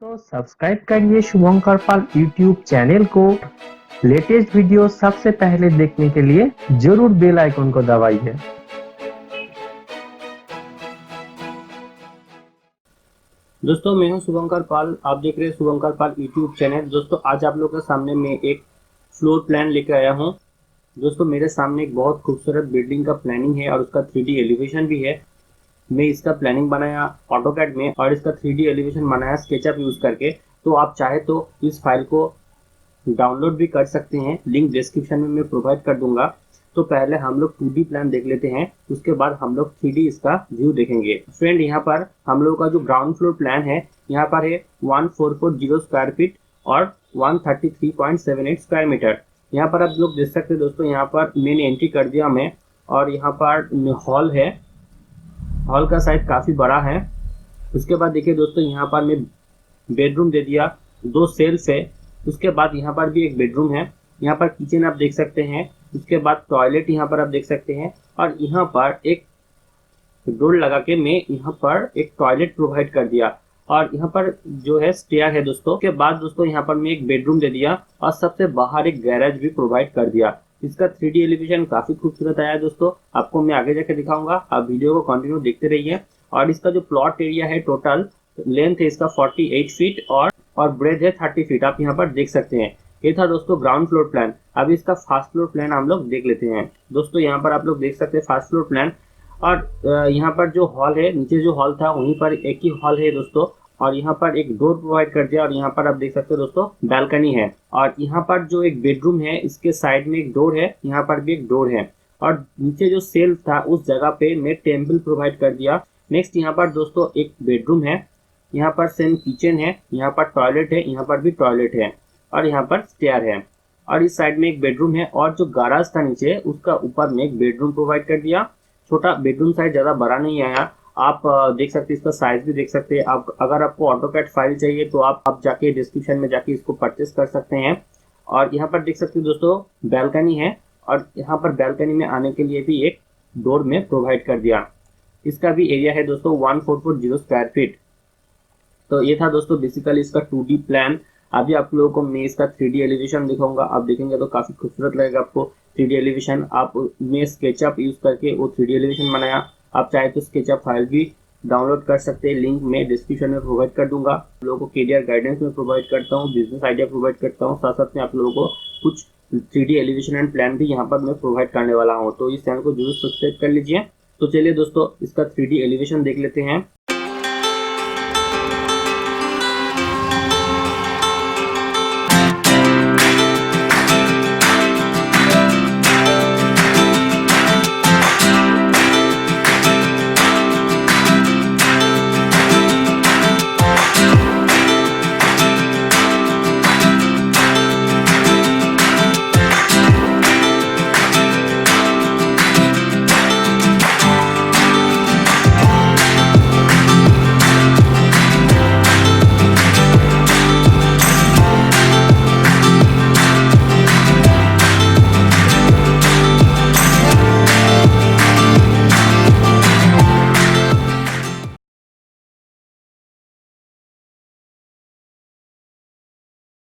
तो सब्सक्राइब करिए शुभंकर पाल YouTube channel को। लेटेस्ट वीडियो सबसे पहले देखने के लिए जरूर बेल आइकन को दबाइए। दोस्तों मैं हूं शुभंकर पाल, आप देख रहे हैं शुभंकर पाल यूट्यूब चैनल। दोस्तों आज आप लोगों के सामने मैं एक फ्लोर प्लान लेकर आया हूं। दोस्तों मेरे सामने एक बहुत खूबसूरत बिल्डिंग का प्लानिंग है और उसका 3D एलिवेशन भी है। मैं इसका प्लानिंग बनाया ऑटोकैड में और इसका 3D एलिवेशन बनाया स्केचअप यूज करके। तो आप चाहे तो इस फाइल को डाउनलोड भी कर सकते हैं, लिंक डिस्क्रिप्शन में मैं प्रोवाइड कर दूंगा। तो पहले हम लोग 2D प्लान देख लेते हैं, उसके बाद हम लोग 3D इसका व्यू देखेंगे। फ्रेंड यहाँ पर हम लोग का जो ग्राउंड फ्लोर प्लान है, यहाँ पर है 1440 स्क्वायर फीट और 133.78 स्क्वायर मीटर। यहाँ पर आप लोग देख सकते हैं दोस्तों, यहाँ पर मैंने एंट्री कर दिया मैं, और यहाँ पर हॉल है। हॉल का साइज काफ़ी बड़ा है। उसके बाद देखिए दोस्तों, यहाँ पर मैं बेडरूम दे दिया, 2 सेल्फ है। उसके बाद यहाँ पर भी एक बेडरूम है। यहाँ पर किचन आप देख सकते हैं। उसके बाद टॉयलेट यहाँ पर आप देख सकते हैं, और यहाँ पर एक डोर लगा के मैं यहाँ पर एक टॉयलेट प्रोवाइड कर दिया, और यहाँ पर जो है स्टेयर है दोस्तों। के बाद दोस्तों यहाँ पर मैं एक बेडरूम दे दिया और सबसे बाहर एक गैरेज भी प्रोवाइड कर दिया। इसका 3D एलिवेशन काफी खूबसूरत आया है दोस्तों, आपको मैं आगे जाके दिखाऊंगा। आप वीडियो को कंटिन्यू देखते रहिए। और इसका जो प्लॉट एरिया है, टोटल लेंथ है इसका 48 फीट और ब्रेथ है 30 फीट, आप यहाँ पर देख सकते हैं। ये था दोस्तों ग्राउंड फ्लोर प्लान। अब इसका फास्ट फ्लोर प्लान हम लोग देख लेते हैं। दोस्तों यहाँ पर आप लोग देख सकते हैं फास्ट फ्लोर प्लान। और यहाँ पर जो हॉल है, नीचे जो हॉल था वहीं पर एक ही हॉल है दोस्तों, और यहाँ पर एक डोर प्रोवाइड कर दिया। और यहाँ पर आप देख सकते हो दोस्तों बैल्कनी है। और यहाँ पर जो एक बेडरूम है, इसके साइड में एक डोर है, यहाँ पर भी एक डोर है। और नीचे जो सेल्फ था उस जगह पे मैं टेबल प्रोवाइड कर दिया। नेक्स्ट यहाँ पर दोस्तों एक बेडरूम है, यहाँ पर सेम किचन है, यहाँ पर टॉयलेट है, यहाँ पर भी टॉयलेट है, और यहाँ पर स्टेयर है। और इस साइड में एक बेडरूम है, और जो गैराज था नीचे उसका ऊपर में एक बेडरूम प्रोवाइड कर दिया। छोटा बेडरूम साइज ज़्यादा बड़ा नहीं आया। आप देख सकते हैं, इसका साइज भी देख सकते हैं आप। अगर आपको ऑटोकैड फाइल चाहिए तो आप जाके डिस्क्रिप्शन में जाके इसको परचेस कर सकते हैं। और यहाँ पर देख सकते हैं दोस्तों बैल्कनी है, और यहाँ पर बैल्कनी में आने के लिए भी एक डोर में प्रोवाइड कर दिया। इसका भी एरिया है दोस्तों 1440 स्क्वायर फीट। तो ये था दोस्तों बेसिकली इसका 2D प्लान। अभी आप लोगों को मैं इसका 3D एलिवेशन दिखाऊंगा, आप देखेंगे तो काफी खूबसूरत लगेगा आपको 3D एलिवेशन। आप मैं स्केचअप यूज करके वो 3D एलिवेशन बनाया। आप चाहे तो स्केचअप फाइल भी डाउनलोड कर सकते हैं, लिंक मैं डिस्क्रिप्शन में प्रोवाइड कर दूंगा। आप लोगों को कैरियर गाइडेंस में प्रोवाइड करता हूँ, बिजनेस आइडिया प्रोवाइड करता हूँ, साथ साथ में आप लोगों को कुछ 3D एलिवेशन एंड प्लान भी यहाँ पर मैं प्रोवाइड करने वाला हूँ। तो इस चैनल को जरूर सब्सक्राइब कर लीजिए। तो चलिए दोस्तों इसका 3D एलिवेशन देख लेते हैं।